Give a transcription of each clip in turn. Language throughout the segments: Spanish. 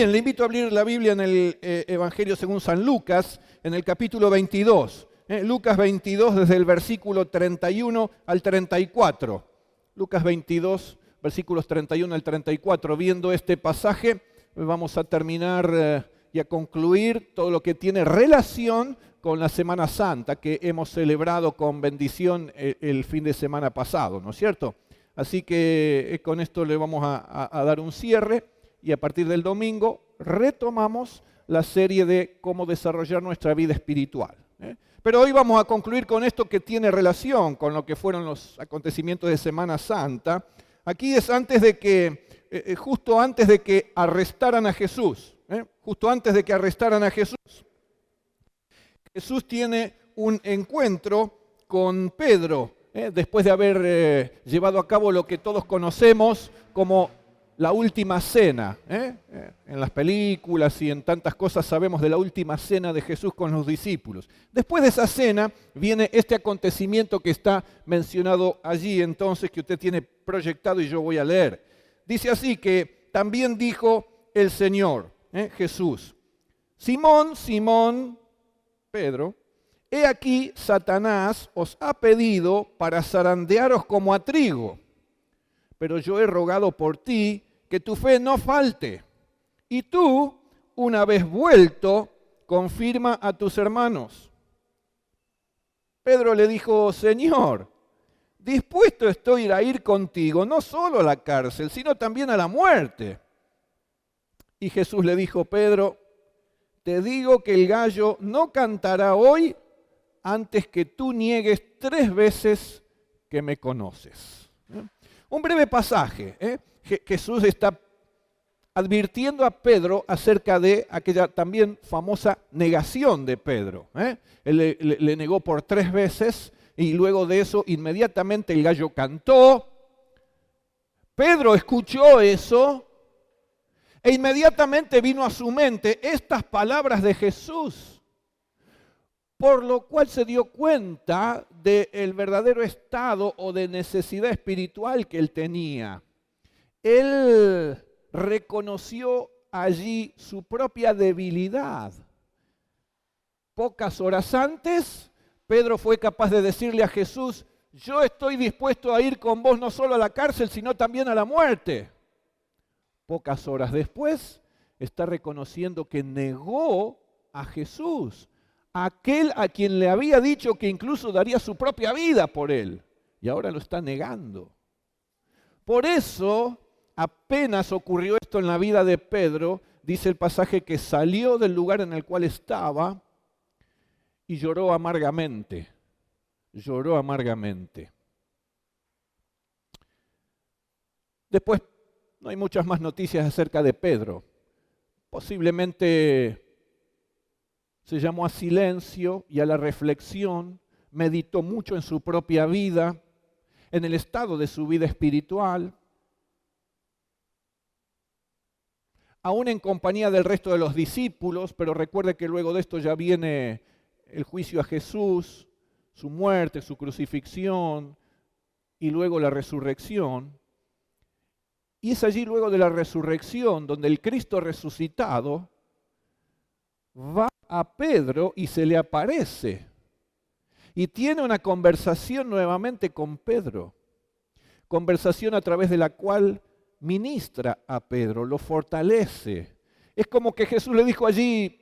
Bien, le invito a abrir la Biblia en el Evangelio según San Lucas, en el capítulo 22. Lucas 22, desde el versículo 31 al 34. Lucas 22, versículos 31 al 34. Viendo este pasaje, vamos a terminar y a concluir todo lo que tiene relación con la Semana Santa que hemos celebrado con bendición el fin de semana pasado, ¿no es cierto? Así que con esto le vamos a dar un cierre y a partir del domingo retomamos la serie de cómo desarrollar nuestra vida espiritual. Pero hoy vamos a concluir con esto que tiene relación con lo que fueron los acontecimientos de Semana Santa. Aquí es antes de que, justo antes de que arrestaran a Jesús, justo antes de que arrestaran a Jesús. Jesús tiene un encuentro con Pedro, después de haber llevado a cabo lo que todos conocemos como la última cena. En las películas y en tantas cosas sabemos de la última cena de Jesús con los discípulos. Después de esa cena viene este acontecimiento que está mencionado allí entonces, que usted tiene proyectado y yo voy a leer. Dice así que también dijo el Señor, Jesús: Simón, Simón, Pedro, he aquí Satanás os ha pedido para zarandearos como a trigo, pero yo he rogado por ti que tu fe no falte, y tú, una vez vuelto, confirma a tus hermanos. Pedro le dijo: Señor, dispuesto estoy a ir contigo, no solo a la cárcel, sino también a la muerte. Y Jesús le dijo: Pedro, te digo que el gallo no cantará hoy antes que tú niegues 3 veces que me conoces. Un breve pasaje. Jesús está advirtiendo a Pedro acerca de aquella también famosa negación de Pedro. Él le negó por 3 veces y luego de eso inmediatamente el gallo cantó. Pedro escuchó eso e inmediatamente vino a su mente estas palabras de Jesús, por lo cual se dio cuenta del verdadero estado o de necesidad espiritual que él tenía. Él reconoció allí su propia debilidad. Pocas horas antes, Pedro fue capaz de decirle a Jesús: yo estoy dispuesto a ir con vos no solo a la cárcel, sino también a la muerte. Pocas horas después, está reconociendo que negó a Jesús, aquel a quien le había dicho que incluso daría su propia vida por él, y ahora lo está negando. Por eso, apenas ocurrió esto en la vida de Pedro, dice el pasaje que salió del lugar en el cual estaba y lloró amargamente. Lloró amargamente. Después, no hay muchas más noticias acerca de Pedro. Posiblemente se llamó a silencio y a la reflexión, meditó mucho en su propia vida, en el estado de su vida espiritual, aún en compañía del resto de los discípulos, pero recuerde que luego de esto ya viene el juicio a Jesús, su muerte, su crucifixión y luego la resurrección. Y es allí luego de la resurrección donde el Cristo resucitado va a Pedro y se le aparece. Y tiene una conversación nuevamente con Pedro. Conversación a través de la cual ministra a Pedro, lo fortalece. Es como que Jesús le dijo allí: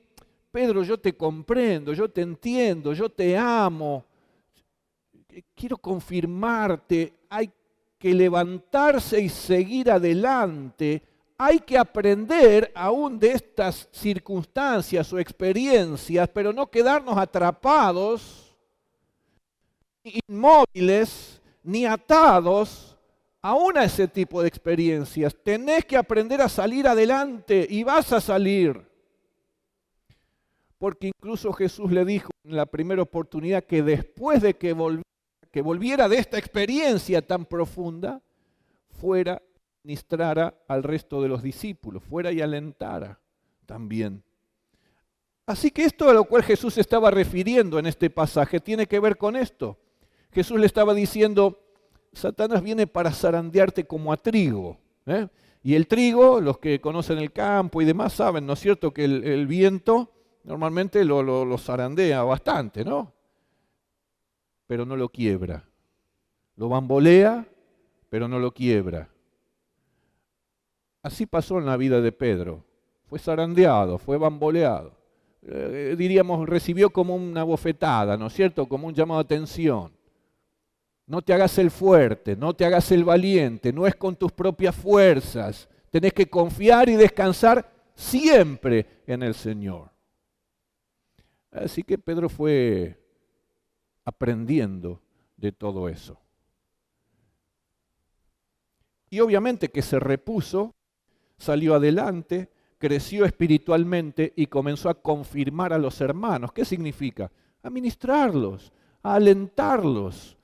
Pedro, yo te comprendo, yo te entiendo, yo te amo. Quiero confirmarte, hay que levantarse y seguir adelante. Hay que aprender aún de estas circunstancias o experiencias, pero no quedarnos atrapados, inmóviles, ni atados aún a ese tipo de experiencias. Tenés que aprender a salir adelante y vas a salir. Porque incluso Jesús le dijo en la primera oportunidad que después de que volviera de esta experiencia tan profunda, fuera y ministrara al resto de los discípulos, fuera y alentara también. Así que esto a lo cual Jesús se estaba refiriendo en este pasaje tiene que ver con esto. Jesús le estaba diciendo: Satanás viene para zarandearte como a trigo. Y el trigo, los que conocen el campo y demás saben, ¿no es cierto?, que el viento normalmente lo zarandea bastante, ¿no? Pero no lo quiebra. Lo bambolea, pero no lo quiebra. Así pasó en la vida de Pedro. Fue zarandeado, fue bamboleado. Diríamos, recibió como una bofetada, ¿no es cierto?, como un llamado de atención. No te hagas el fuerte, no te hagas el valiente, no es con tus propias fuerzas. Tenés que confiar y descansar siempre en el Señor. Así que Pedro fue aprendiendo de todo eso. Y obviamente que se repuso, salió adelante, creció espiritualmente y comenzó a confirmar a los hermanos. ¿Qué significa? A ministrarlos, a alentarlos,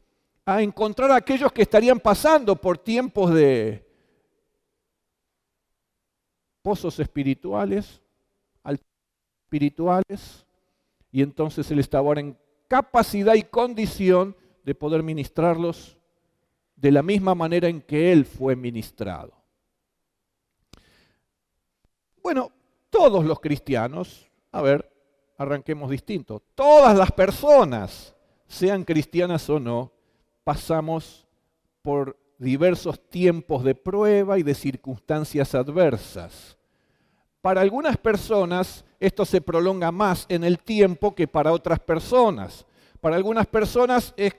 a encontrar a aquellos que estarían pasando por tiempos de pozos espirituales, espirituales, y entonces él estaba ahora en capacidad y condición de poder ministrarlos de la misma manera en que él fue ministrado. Bueno, todos los cristianos, arranquemos distinto, todas las personas, sean cristianas o no, pasamos por diversos tiempos de prueba y de circunstancias adversas. Para algunas personas esto se prolonga más en el tiempo que para otras personas. Para algunas personas es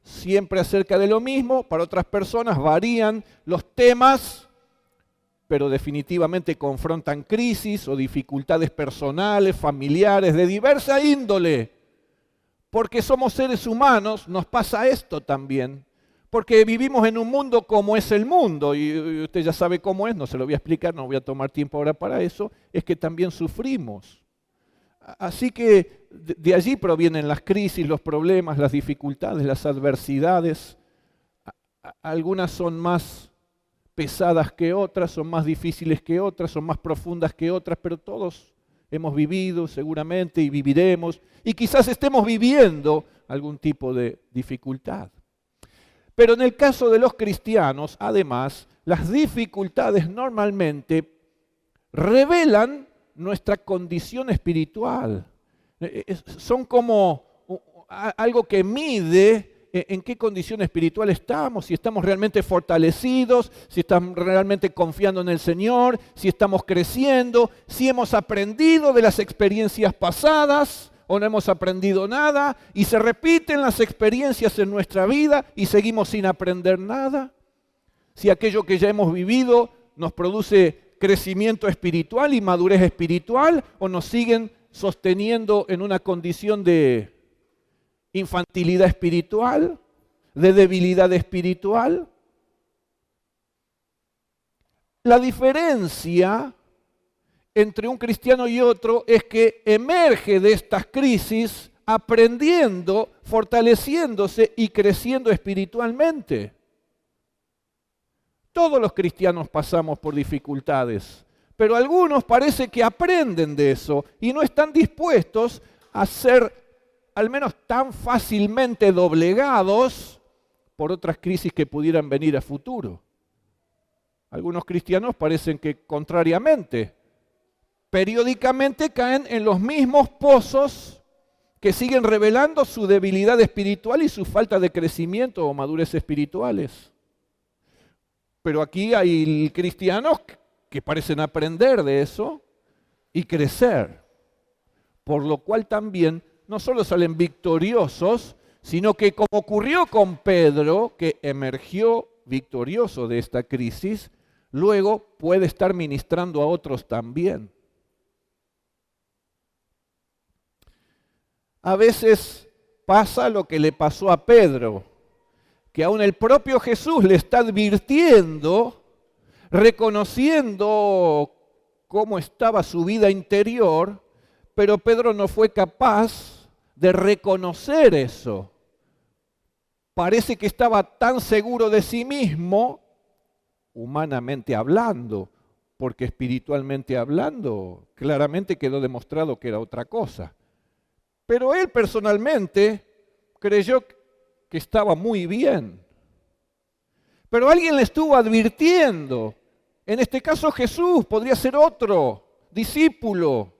siempre acerca de lo mismo, para otras personas varían los temas, pero definitivamente confrontan crisis o dificultades personales, familiares, de diversa índole. Porque somos seres humanos, nos pasa esto también. Porque vivimos en un mundo como es el mundo, y usted ya sabe cómo es, no se lo voy a explicar, no voy a tomar tiempo ahora para eso, es que también sufrimos. Así que de allí provienen las crisis, los problemas, las dificultades, las adversidades. Algunas son más pesadas que otras, son más difíciles que otras, son más profundas que otras, pero todos hemos vivido seguramente y viviremos, y quizás estemos viviendo algún tipo de dificultad. Pero en el caso de los cristianos, además, las dificultades normalmente revelan nuestra condición espiritual. Son como algo que mide en qué condición espiritual estamos, si estamos realmente fortalecidos, si estamos realmente confiando en el Señor, si estamos creciendo, si hemos aprendido de las experiencias pasadas o no hemos aprendido nada, y se repiten las experiencias en nuestra vida y seguimos sin aprender nada. Si aquello que ya hemos vivido nos produce crecimiento espiritual y madurez espiritual, o nos siguen sosteniendo en una condición de infantilidad espiritual, de debilidad espiritual. La diferencia entre un cristiano y otro es que emerge de estas crisis aprendiendo, fortaleciéndose y creciendo espiritualmente. Todos los cristianos pasamos por dificultades, pero algunos parece que aprenden de eso y no están dispuestos a ser al menos tan fácilmente doblegados por otras crisis que pudieran venir a futuro. Algunos cristianos parecen que contrariamente, periódicamente caen en los mismos pozos que siguen revelando su debilidad espiritual y su falta de crecimiento o madurez espirituales. Pero aquí hay cristianos que parecen aprender de eso y crecer, por lo cual también no solo salen victoriosos, sino que como ocurrió con Pedro, que emergió victorioso de esta crisis, luego puede estar ministrando a otros también. A veces pasa lo que le pasó a Pedro, que aún el propio Jesús le está advirtiendo, reconociendo cómo estaba su vida interior, pero Pedro no fue capaz de reconocer eso. Parece que estaba tan seguro de sí mismo, humanamente hablando, porque espiritualmente hablando, claramente quedó demostrado que era otra cosa. Pero él personalmente creyó que estaba muy bien. Pero alguien le estuvo advirtiendo En este caso Jesús, podría ser otro discípulo,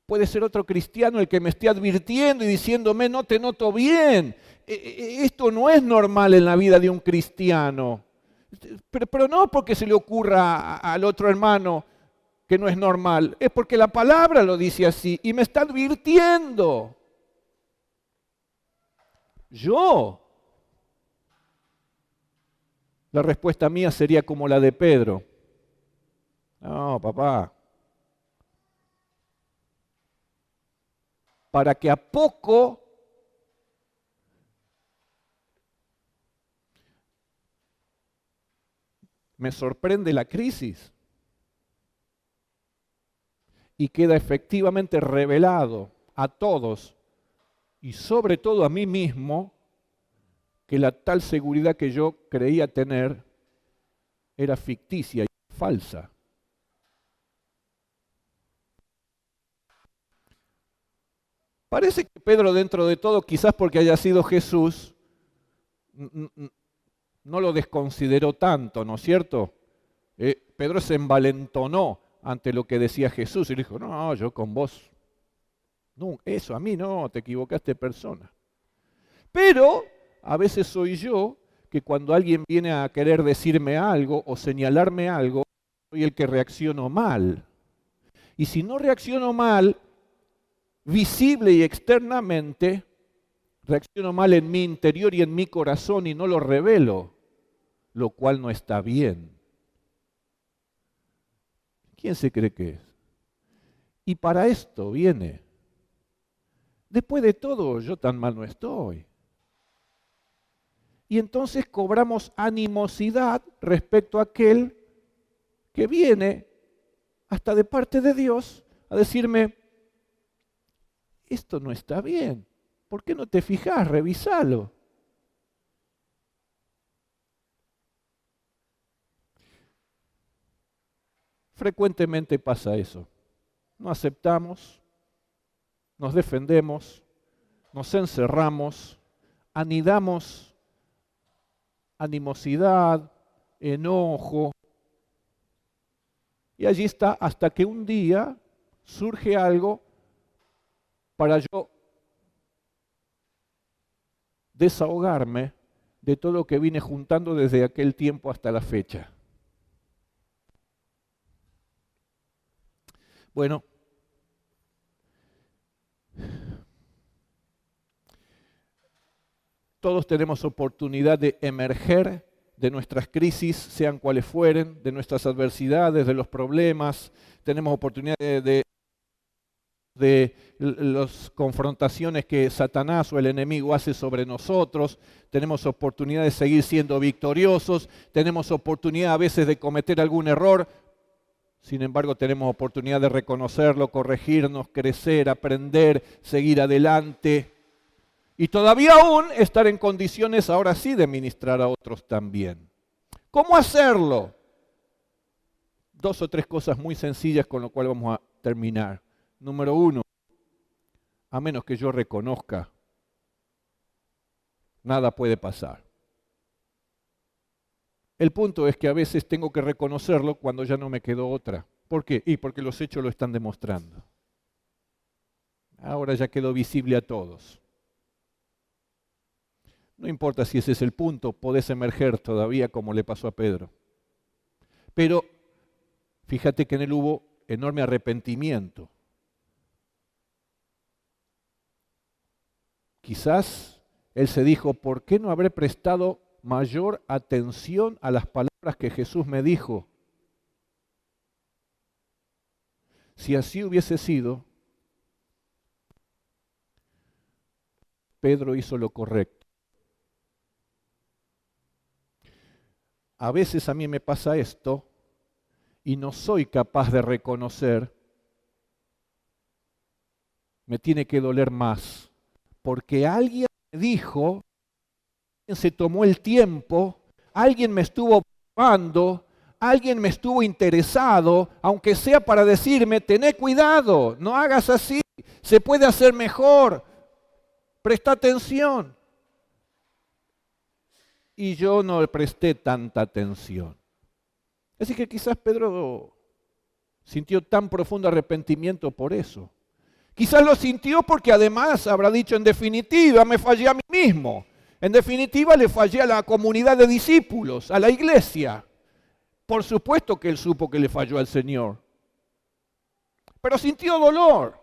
puede ser otro cristiano el que me esté advirtiendo y diciéndome, no te noto bien. Esto no es normal en la vida de un cristiano. Pero no porque se le ocurra al otro hermano que no es normal, es porque la palabra lo dice así y me está advirtiendo. ¿Yo? La respuesta mía sería como la de Pedro. No, papá. Para que a poco me sorprende la crisis y queda efectivamente revelado a todos y sobre todo a mí mismo que la tal seguridad que yo creía tener era ficticia y falsa. Parece que Pedro, dentro de todo, quizás porque haya sido Jesús, no lo desconsideró tanto, ¿no es cierto? Pedro se envalentonó ante lo que decía Jesús y le dijo, no, yo con vos, no, eso a mí no, te equivocaste de persona. Pero a veces soy yo que cuando alguien viene a querer decirme algo o señalarme algo, soy el que reacciono mal. Y si no reacciono mal, visible y externamente, reacciono mal en mi interior y en mi corazón y no lo revelo, lo cual no está bien. ¿Quién se cree que es? Y para esto viene. Después de todo, yo tan mal no estoy. Y entonces cobramos animosidad respecto a aquel que viene hasta de parte de Dios a decirme, esto no está bien, ¿por qué no te fijas? Revísalo. Frecuentemente pasa eso. No aceptamos, nos defendemos, nos encerramos, anidamos animosidad, enojo. Y allí está hasta que un día surge algo para yo desahogarme de todo lo que vine juntando desde aquel tiempo hasta la fecha. Bueno, todos tenemos oportunidad de emerger de nuestras crisis, sean cuales fueren, de nuestras adversidades, de los problemas. Tenemos oportunidad de las confrontaciones que Satanás o el enemigo hace sobre nosotros. Tenemos oportunidad de seguir siendo victoriosos. Tenemos oportunidad a veces de cometer algún error. Sin embargo, tenemos oportunidad de reconocerlo, corregirnos, crecer, aprender, seguir adelante. Y todavía aún estar en condiciones ahora sí de ministrar a otros también. ¿Cómo hacerlo? 2 o 3 cosas muy sencillas con lo cual vamos a terminar. Número 1, a menos que yo reconozca, nada puede pasar. El punto es que a veces tengo que reconocerlo cuando ya no me quedó otra. ¿Por qué? Y porque los hechos lo están demostrando. Ahora ya quedó visible a todos. No importa si ese es el punto, podés emerger todavía como le pasó a Pedro. Pero fíjate que en él hubo enorme arrepentimiento. Quizás él se dijo, ¿por qué no habré prestado mayor atención a las palabras que Jesús me dijo? Si así hubiese sido, Pedro hizo lo correcto. A veces a mí me pasa esto y no soy capaz de reconocer, me tiene que doler más, porque alguien me dijo, alguien se tomó el tiempo, alguien me estuvo observando, alguien me estuvo interesado, aunque sea para decirme, tené cuidado, no hagas así, se puede hacer mejor, presta atención. Y yo no le presté tanta atención. Así que quizás Pedro sintió tan profundo arrepentimiento por eso. Quizás lo sintió porque además habrá dicho, en definitiva, me fallé a mí mismo. En definitiva, le fallé a la comunidad de discípulos, a la iglesia. Por supuesto que él supo que le falló al Señor. Pero sintió dolor.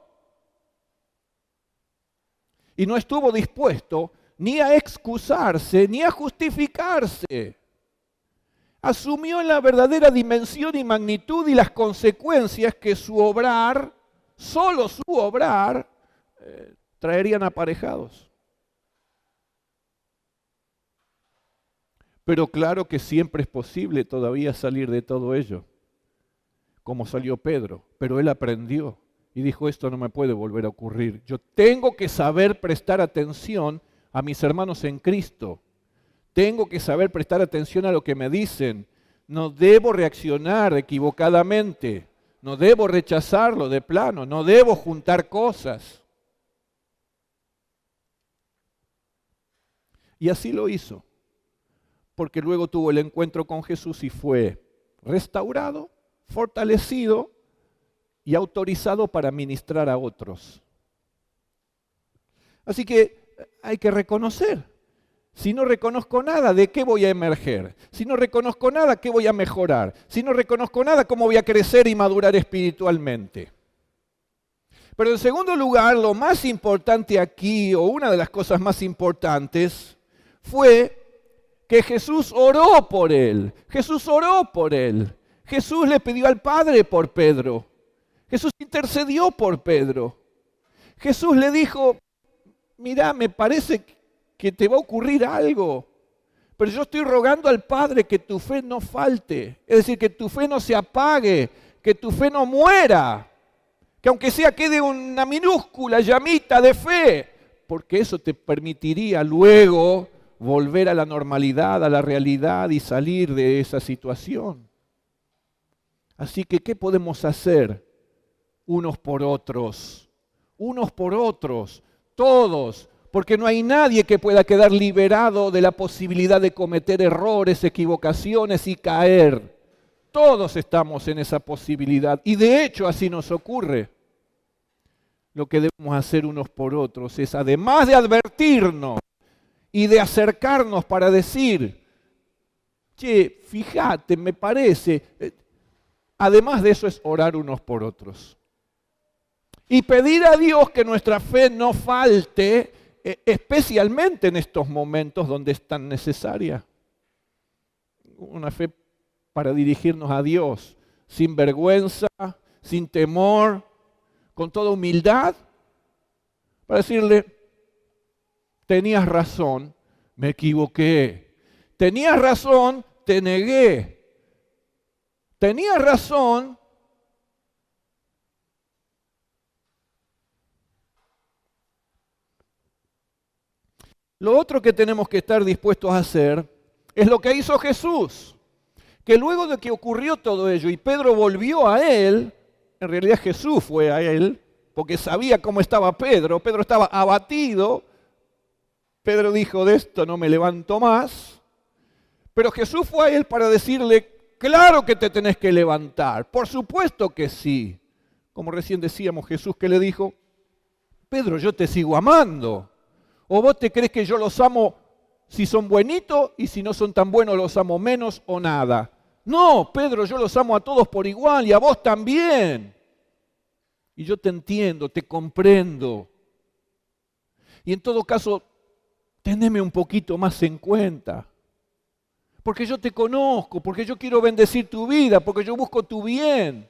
Y no estuvo dispuesto ni a excusarse, ni a justificarse. Asumió la verdadera dimensión y magnitud y las consecuencias que su obrar, solo su obrar, traerían aparejados. Pero claro que siempre es posible todavía salir de todo ello, como salió Pedro, pero él aprendió y dijo, esto no me puede volver a ocurrir. Yo tengo que saber prestar atención a mis hermanos en Cristo. Tengo que saber prestar atención a lo que me dicen. No debo reaccionar equivocadamente. No debo rechazarlo de plano. No debo juntar cosas. Y así lo hizo. Porque luego tuvo el encuentro con Jesús y fue restaurado, fortalecido y autorizado para ministrar a otros. Así que hay que reconocer. Si no reconozco nada, ¿de qué voy a emerger? Si no reconozco nada, ¿qué voy a mejorar? Si no reconozco nada, ¿cómo voy a crecer y madurar espiritualmente? Pero en segundo lugar, lo más importante aquí, o una de las cosas más importantes, fue que Jesús oró por él. Jesús oró por él. Jesús le pidió al Padre por Pedro. Jesús intercedió por Pedro. Jesús le dijo, mira, me parece que te va a ocurrir algo, pero yo estoy rogando al Padre que tu fe no falte, es decir, que tu fe no se apague, que tu fe no muera, que aunque sea quede una minúscula llamita de fe, porque eso te permitiría luego volver a la normalidad, a la realidad y salir de esa situación. Así que, ¿qué podemos hacer unos por otros? Unos por otros, todos, porque no hay nadie que pueda quedar liberado de la posibilidad de cometer errores, equivocaciones y caer. Todos estamos en esa posibilidad y de hecho así nos ocurre. Lo que debemos hacer unos por otros es, además de advertirnos y de acercarnos para decir, che, fíjate, me parece, además de eso es orar unos por otros. Y pedir a Dios que nuestra fe no falte, especialmente en estos momentos donde es tan necesaria. Una fe para dirigirnos a Dios, sin vergüenza, sin temor, con toda humildad, para decirle, tenías razón, me equivoqué. Tenías razón, te negué. Tenías razón, lo otro que tenemos que estar dispuestos a hacer es lo que hizo Jesús, que luego de que ocurrió todo ello y Pedro volvió a él, en realidad Jesús fue a él, porque sabía cómo estaba Pedro, Pedro estaba abatido, Pedro dijo, de esto no me levanto más, pero Jesús fue a él para decirle, claro que te tenés que levantar, por supuesto que sí. Como recién decíamos, Jesús que le dijo, Pedro, yo te sigo amando. ¿O vos te crees que yo los amo si son buenitos y si no son tan buenos los amo menos o nada? No, Pedro, yo los amo a todos por igual y a vos también. Y yo te entiendo, te comprendo. Y en todo caso, teneme un poquito más en cuenta. Porque yo te conozco, porque yo quiero bendecir tu vida, porque yo busco tu bien.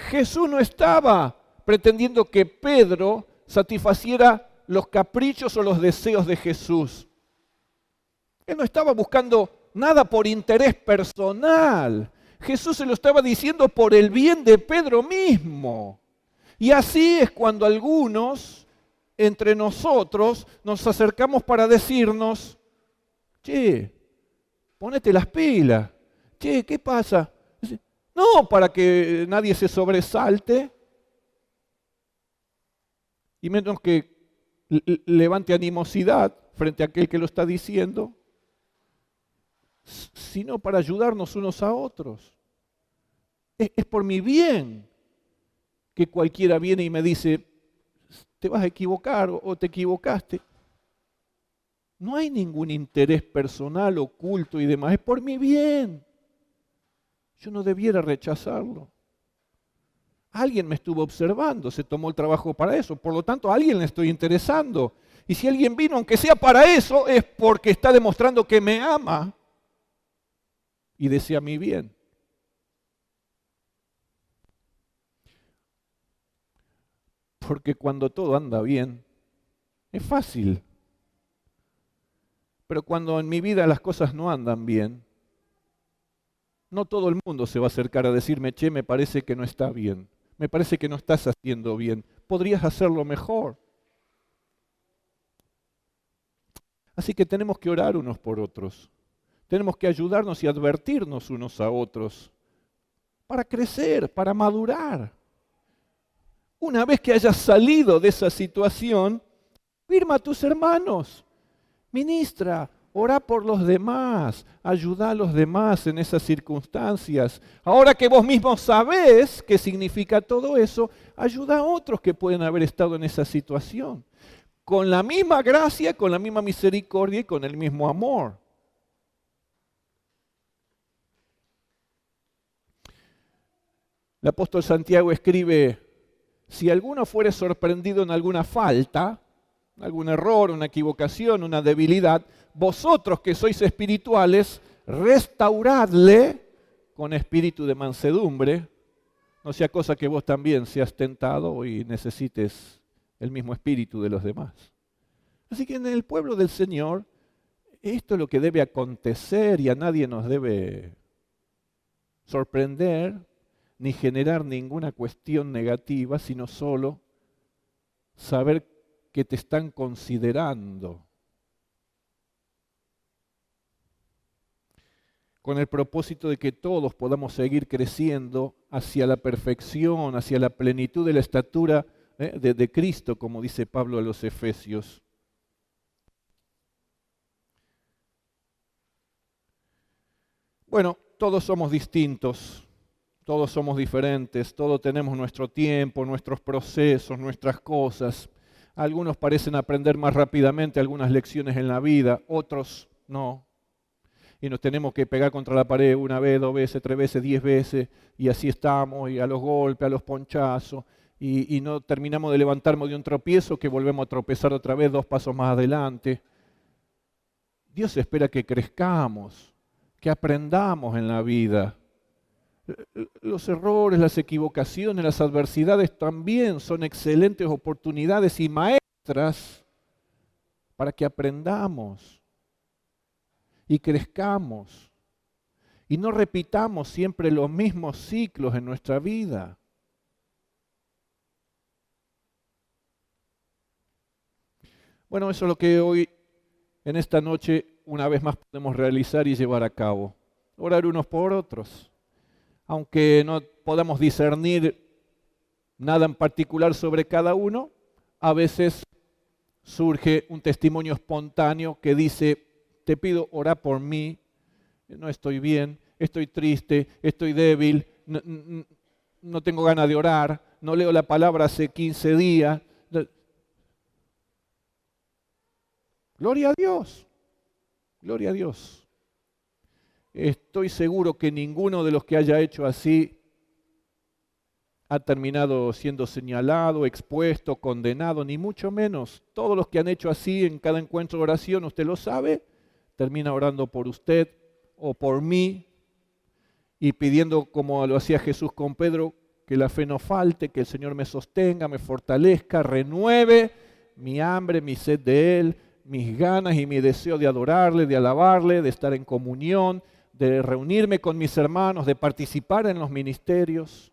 Jesús no estaba pretendiendo que Pedro satisfaciera los caprichos o los deseos de Jesús. Él no estaba buscando nada por interés personal. Jesús se lo estaba diciendo por el bien de Pedro mismo. Y así es cuando algunos entre nosotros nos acercamos para decirnos, che, ponete las pilas. Che, ¿qué pasa? No para que nadie se sobresalte y menos que levante animosidad frente a aquel que lo está diciendo, sino para ayudarnos unos a otros. Es por mi bien que cualquiera viene y me dice, te vas a equivocar o te equivocaste. No hay ningún interés personal, oculto y demás, es por mi bien. Yo no debiera rechazarlo. Alguien me estuvo observando, se tomó el trabajo para eso, por lo tanto a alguien le estoy interesando. Y si alguien vino, aunque sea para eso, es porque está demostrando que me ama y desea mi bien. Porque cuando todo anda bien, es fácil. Pero cuando en mi vida las cosas no andan bien, no todo el mundo se va a acercar a decirme, che, me parece que no está bien. Me parece que no estás haciendo bien. Podrías hacerlo mejor. Así que tenemos que orar unos por otros. Tenemos que ayudarnos y advertirnos unos a otros para crecer, para madurar. Una vez que hayas salido de esa situación, firma a tus hermanos, ministra, ora por los demás, ayuda a los demás en esas circunstancias. Ahora que vos mismo sabés qué significa todo eso, ayuda a otros que pueden haber estado en esa situación. Con la misma gracia, con la misma misericordia y con el mismo amor. El apóstol Santiago escribe, si alguno fuere sorprendido en alguna falta, algún error, una equivocación, una debilidad, vosotros que sois espirituales, restauradle con espíritu de mansedumbre, no sea cosa que vos también seas tentado y necesites el mismo espíritu de los demás. Así que en el pueblo del Señor, esto es lo que debe acontecer y a nadie nos debe sorprender ni generar ninguna cuestión negativa, sino solo saber que te están considerando con el propósito de que todos podamos seguir creciendo hacia la perfección, hacia la plenitud de la estatura de Cristo, como dice Pablo a los Efesios. Bueno, todos somos distintos, todos somos diferentes, todos tenemos nuestro tiempo, nuestros procesos, nuestras cosas. Algunos parecen aprender más rápidamente algunas lecciones en la vida, otros no. Y nos tenemos que pegar contra la pared una vez, 2 veces, 3 veces, 10 veces, y así estamos, y a los golpes, a los ponchazos, y no terminamos de levantarnos de un tropiezo que volvemos a tropezar otra vez 2 pasos más adelante. Dios espera que crezcamos, que aprendamos en la vida. Los errores, las equivocaciones, las adversidades también son excelentes oportunidades y maestras para que aprendamos y crezcamos y no repitamos siempre los mismos ciclos en nuestra vida. Bueno, eso es lo que hoy, en esta noche, una vez más podemos realizar y llevar a cabo. Orar unos por otros. Aunque no podamos discernir nada en particular sobre cada uno, a veces surge un testimonio espontáneo que dice, te pido orar por mí, no estoy bien, estoy triste, estoy débil, no tengo ganas de orar, no leo la palabra hace 15 días. Gloria a Dios, gloria a Dios. Estoy seguro que ninguno de los que haya hecho así ha terminado siendo señalado, expuesto, condenado, ni mucho menos. Todos los que han hecho así en cada encuentro de oración, usted lo sabe, termina orando por usted o por mí y pidiendo, como lo hacía Jesús con Pedro, que la fe no falte, que el Señor me sostenga, me fortalezca, renueve mi hambre, mi sed de Él, mis ganas y mi deseo de adorarle, de alabarle, de estar en comunión, de reunirme con mis hermanos, de participar en los ministerios.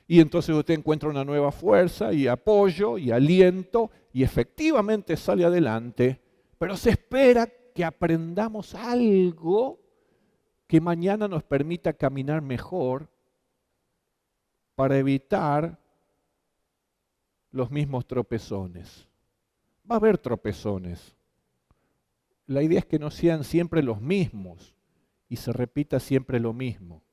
Y entonces usted encuentra una nueva fuerza y apoyo y aliento y efectivamente sale adelante, pero se espera que aprendamos algo que mañana nos permita caminar mejor para evitar los mismos tropezones. Va a haber tropezones. la idea es que no sean siempre los mismos y se repita siempre lo mismo.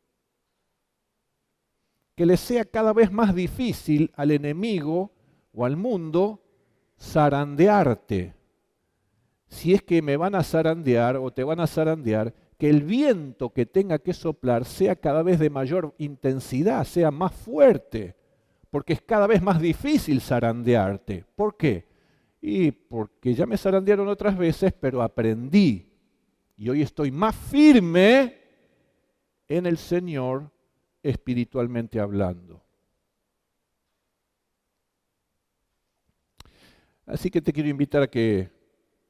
Que le sea cada vez más difícil al enemigo o al mundo zarandearte. Si es que me van a zarandear o te van a zarandear, que el viento que tenga que soplar sea cada vez de mayor intensidad, sea más fuerte, porque es cada vez más difícil zarandearte. ¿Por qué? Y porque ya me zarandearon otras veces, pero aprendí. Y hoy estoy más firme en el Señor espiritualmente hablando. Así que te quiero invitar a que,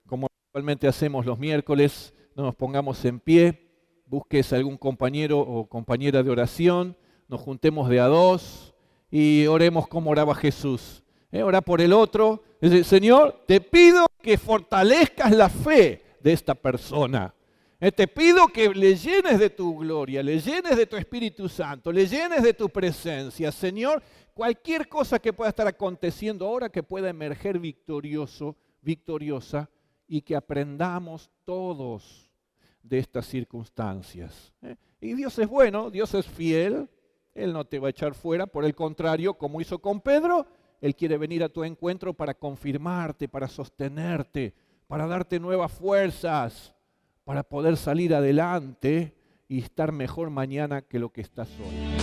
como habitualmente hacemos los miércoles, nos pongamos en pie, busques a algún compañero o compañera de oración, nos juntemos de a dos y oremos como oraba Jesús. Ora por el otro. Dice, Señor, te pido que fortalezcas la fe de esta persona. Te pido que le llenes de tu gloria, le llenes de tu Espíritu Santo, le llenes de tu presencia. Señor, cualquier cosa que pueda estar aconteciendo ahora que pueda emerger victorioso, victoriosa, y que aprendamos todos de estas circunstancias. Y Dios es bueno, Dios es fiel, Él no te va a echar fuera, por el contrario, como hizo con Pedro, Él quiere venir a tu encuentro para confirmarte, para sostenerte, para darte nuevas fuerzas, para poder salir adelante y estar mejor mañana que lo que estás hoy.